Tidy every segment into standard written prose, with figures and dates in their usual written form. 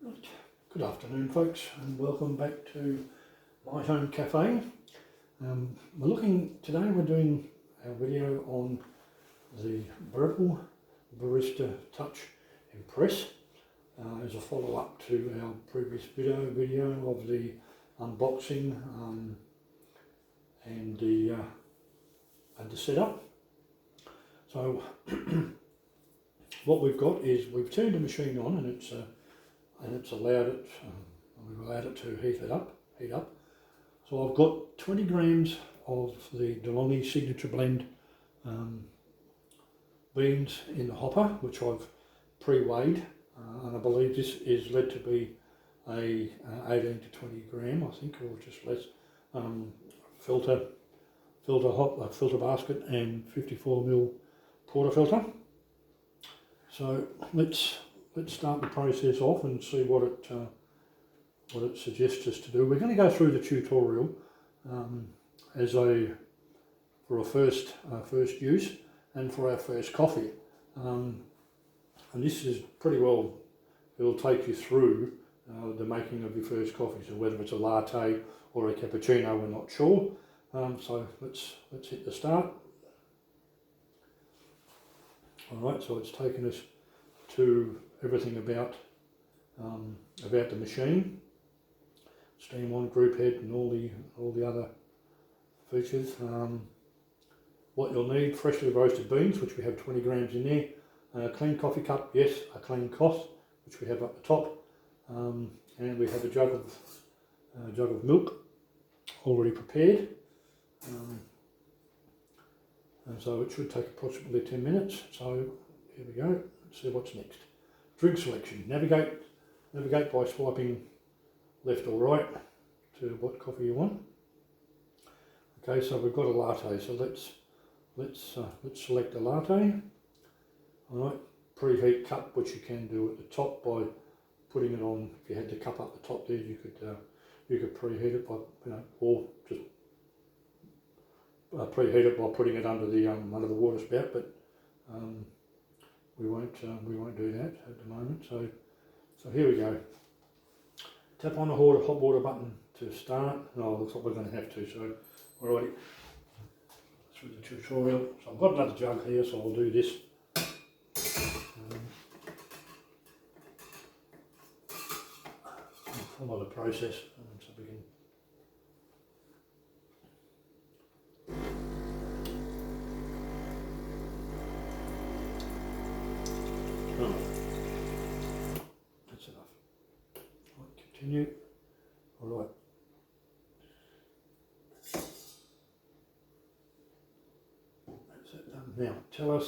Right. Good afternoon, folks, and welcome back to my home cafe. We're doing our video on the Breville Barista Touch Impress as a follow-up to our previous video of the unboxing and the setup. So what we've got is we've turned the machine on, and it's allowed it. We've allowed it to heat up. So I've got 20 grams of the DeLonghi Signature Blend beans in the hopper, which I've pre-weighed, and I believe this is led to be a 18 to 20 gram, I think, or just less. Filter basket and 54 ml porterfilter. So let's start the process off and see what it suggests us to do. We're going to go through the tutorial for a first use and for our first coffee, and this is pretty well. It'll take you through the making of your first coffee. So whether it's a latte or a cappuccino, we're not sure. So let's hit the start. All right, so it's taken us to everything about the machine, steam on, group head, and all the other features. What you'll need: freshly roasted beans, which we have 20 grams in there. A clean coffee cup, yes, a clean cloth, which we have up the top, and we have a jug of milk already prepared. And so it should take approximately 10 minutes. So here we go. Let's see what's next. Drink selection. Navigate by swiping left or right to what coffee you want. Okay, so we've got a latte. So let's select a latte. All right. Preheat cup, which you can do at the top by putting it on. If you had the cup up the top there, you could preheat it by or just preheat it by putting it under the water spout, but we won't do that at the moment. So here we go. Tap on the hot water button to start. No, it looks like we're going to have to. So alrighty, through the tutorial. So I've got another jug here, so I'll do this. I'll follow the process so we can. That's enough. Right, continue. All right. That's it done. Now, tell us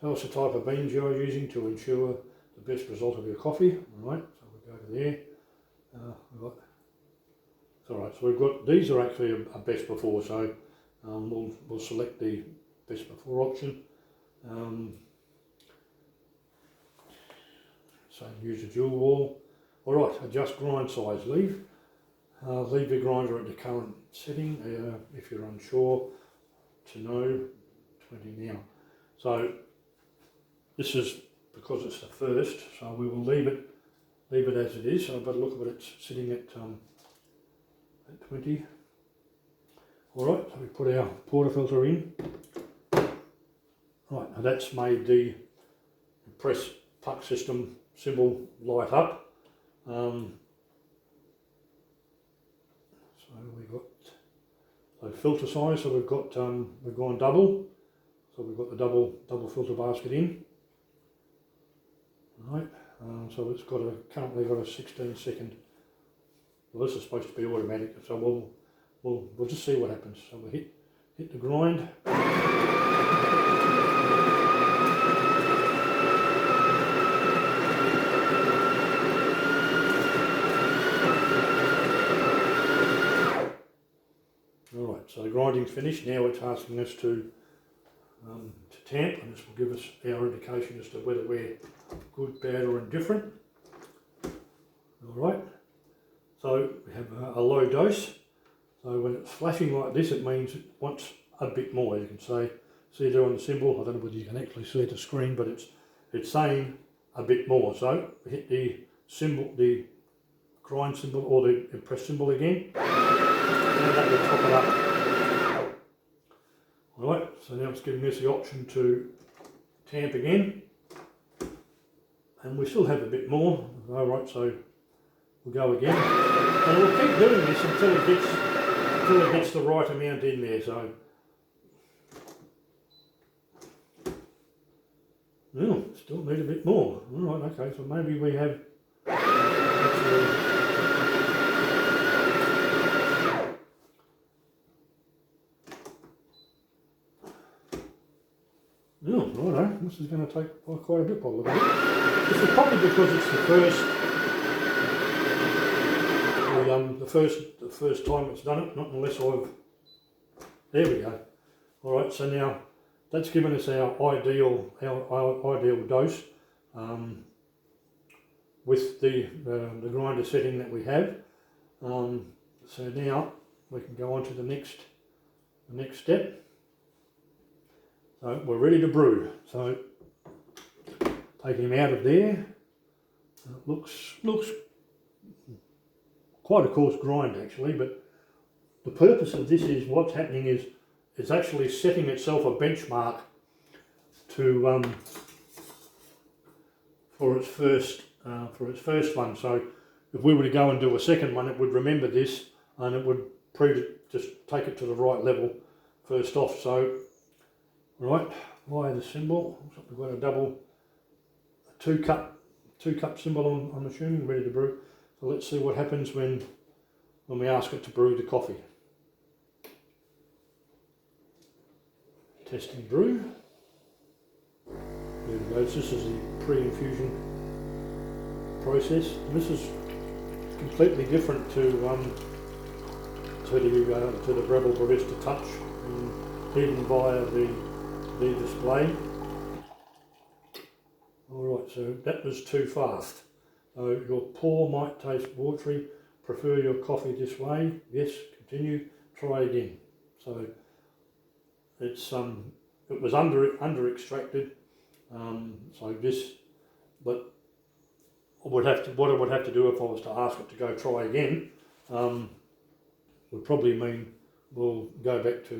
the type of beans you are using to ensure the best result of your coffee. All right. So we go to there. So we've got these are actually a best before. So we'll select the best before option. So use a dual wall. All right, adjust grind size. Leave your grinder at the current setting if you're unsure. To know 20 now. So this is because it's the first, so we will leave it as it is. So but look at it, it's sitting at 20. All right, so we put our porterfilter in. Right, now that's made the press puck system symbol light up. So we've got filter size. So we've gone double. So we've got the double filter basket in. All right. So it's currently got a 16-second. Well, this is supposed to be automatic. So we'll just see what happens. So we hit the grind. Alright, so the grinding's finished. Now it's asking us to tamp, and this will give us our indication as to whether we're good, bad or indifferent. Alright, so we have a low dose. So when it's flashing like this, it means it wants a bit more. You can see there on the symbol. I don't know whether you can actually see the screen, but it's saying a bit more. So we hit the symbol, the grind symbol or the press symbol again. And that will top it up. Alright, so now it's giving us the option to tamp again. And we still have a bit more. Alright, so we'll go again. And we'll keep doing this until it gets the right amount in there. So oh, still need a bit more. Alright, okay, so maybe we have actually oh, righto, this is going to take quite a bit probably. This is probably because it's the first time it's done it, not unless I've, there we go. Alright, so now that's given us our ideal dose with the grinder setting that we have. So now we can go on to the next step. So we're ready to brew. So taking him out of there. It looks quite a coarse grind actually, but the purpose of this is what's happening is it's actually setting itself a benchmark to for its first one. So if we were to go and do a second one, it would remember this and it would just take it to the right level first off. So right, wire the symbol. So we've got a two cup symbol I'm assuming, ready to brew. So let's see what happens when we ask it to brew the coffee. Testing brew. There we go. This is the pre-infusion process. And this is completely different to the Breville Barista Touch, even via the display. Alright, so that was too fast. So your pour might taste watery. Prefer your coffee this way. Yes, continue. Try again. So it's it was under extracted. So this, but what I would have to do if I was to ask it to go try again, would probably mean we'll go back to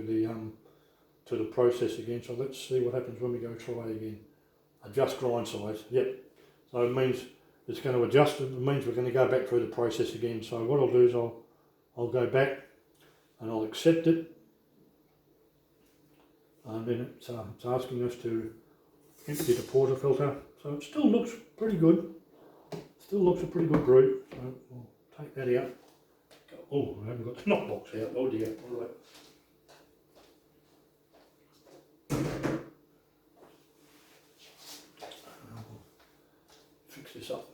the process again. So let's see what happens when we go try again. Adjust grind size. Yep. So it means it's going to adjust. It means we're going to go back through the process again. So what I'll do is I'll go back and I'll accept it. And then it's asking us to empty the portafilter. So it still looks pretty good. Still looks a pretty good brew. So we'll take that out. Oh, I haven't got the knockbox out. Oh dear. All right. Fix this up.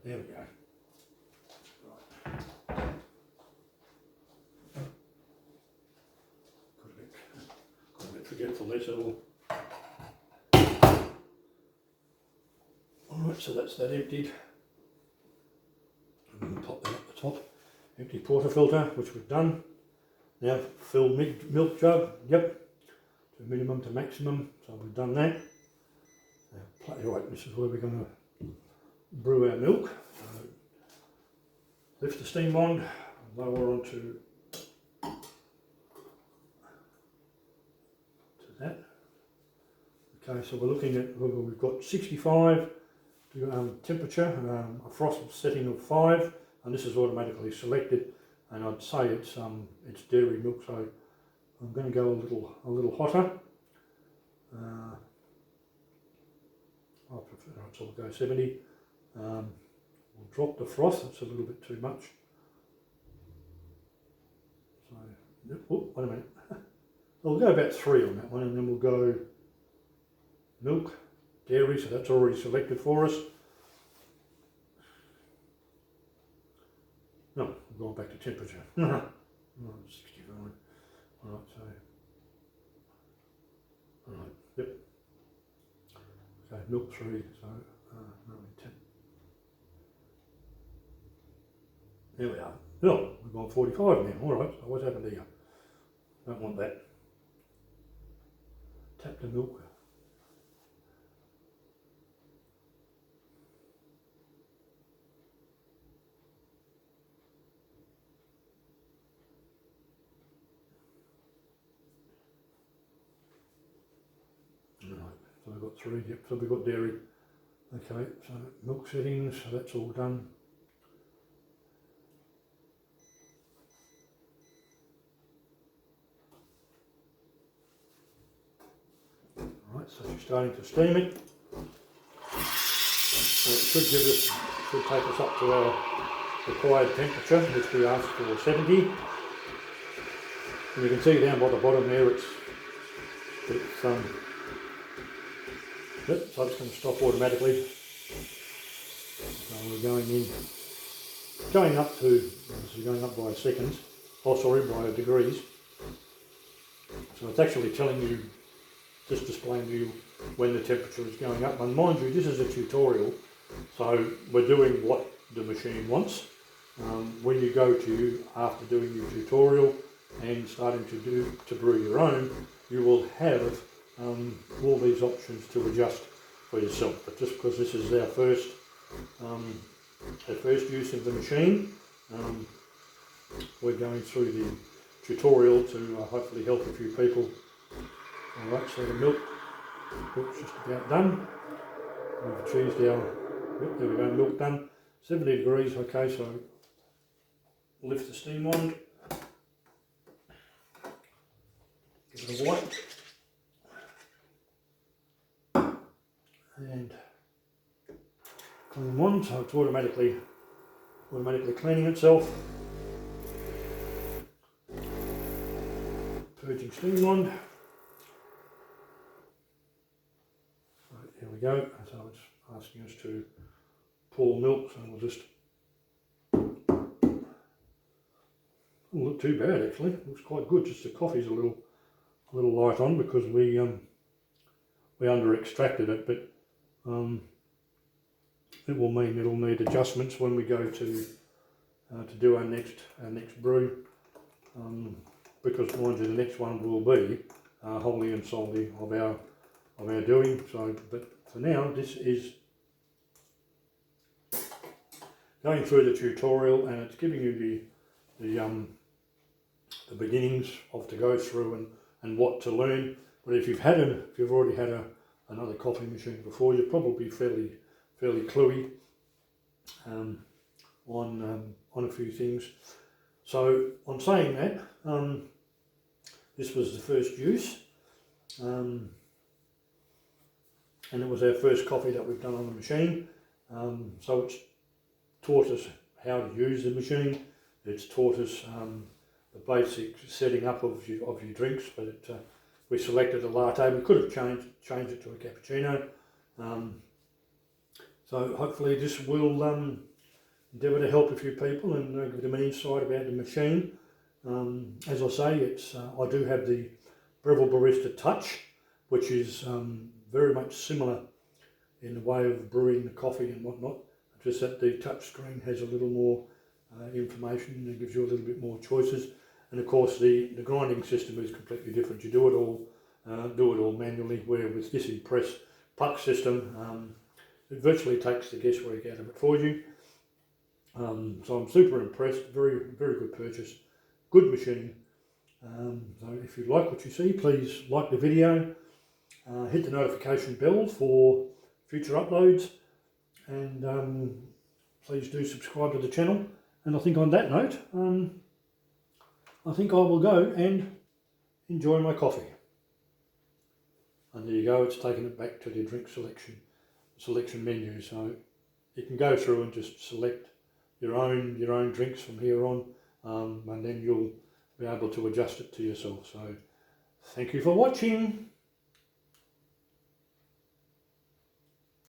There we go. Right. Got a bit forgetful there, so alright, so that's that emptied. I'm going to pop that at the top. Empty portafilter, which we've done. Now fill milk jug, yep, to minimum to maximum, so we've done that. Now, right, this is where we're going to brew our milk. So lift the steam on, lower onto that. Okay, so we're looking at, we've got 65 temperature, a frost setting of 5. And this is automatically selected, and I'd say it's dairy milk, so I'm going to go a little hotter. I prefer, so we'll go 70. We'll drop the froth. That's a little bit too much. So, oh, wait a minute. We'll go about 3 on that one, and then we'll go milk, dairy. So that's already selected for us. No, we're going back to temperature. 69. Alright, so. Alright, yep. Okay, milk 3, so no, 10. There we are. No, We've gone 45 now. Alright, so what's happened here? Don't want that. Tap the milk. Right, so we've got 3, yep, so we've got dairy. Okay, so milk settings, so that's all done. Right, so she's starting to steam it. So it should take us up to our required temperature, which we asked for 70. And you can see down by the bottom there, it's yep, so it's going to stop automatically. So we're going up to, this is going up by seconds, oh sorry, by degrees. So it's actually telling you, just displaying to you when the temperature is going up. And mind you, this is a tutorial, so we're doing what the machine wants. When you go to, after doing your tutorial and starting to brew your own, you will have all these options to adjust for yourself. But just because this is our first use of the machine, we're going through the tutorial to hopefully help a few people. Alright, so the milk's just about done. We've achieved our, yep, there we go, milk done. 70 degrees, okay, so lift the steam wand. Give it a wipe. And clean one, so it's automatically cleaning itself. Purging steam wand. So here we go. So it's asking us to pour milk, so we'll just. Doesn't look too bad actually. It looks quite good. Just the coffee's a little light on because we under extracted it, but it will mean it'll need adjustments when we go to do our next brew, because mind you, the next one will be wholly and solely of our doing. So, but for now, this is going through the tutorial, and it's giving you the beginnings of to go through and what to learn. But if you've already had another coffee machine before, you're probably fairly cluey on a few things. So on saying that, this was the first use, and it was our first coffee that we've done on the machine. So it's taught us how to use the machine. It's taught us the basic setting up of your drinks, but we selected a latte. We could have changed it to a cappuccino. So hopefully this will endeavour to help a few people and give them an insight about the machine. As I say, I do have the Breville Barista Touch, which is very much similar in the way of brewing the coffee and whatnot. Just that the touch screen has a little more information and gives you a little bit more choices. And of course the grinding system is completely different. You do it all manually, where with this Impress puck system, it virtually takes the guesswork out of it for you. So I'm super impressed. Very, very good purchase. Good machine. So if you like what you see, please like the video, hit the notification bell for future uploads, and please do subscribe to the channel. And I think on that note, I think I will go and enjoy my coffee. And there you go, it's taken it back to the drink selection menu, so you can go through and just select your own drinks from here on, and then you'll be able to adjust it to yourself. So thank you for watching.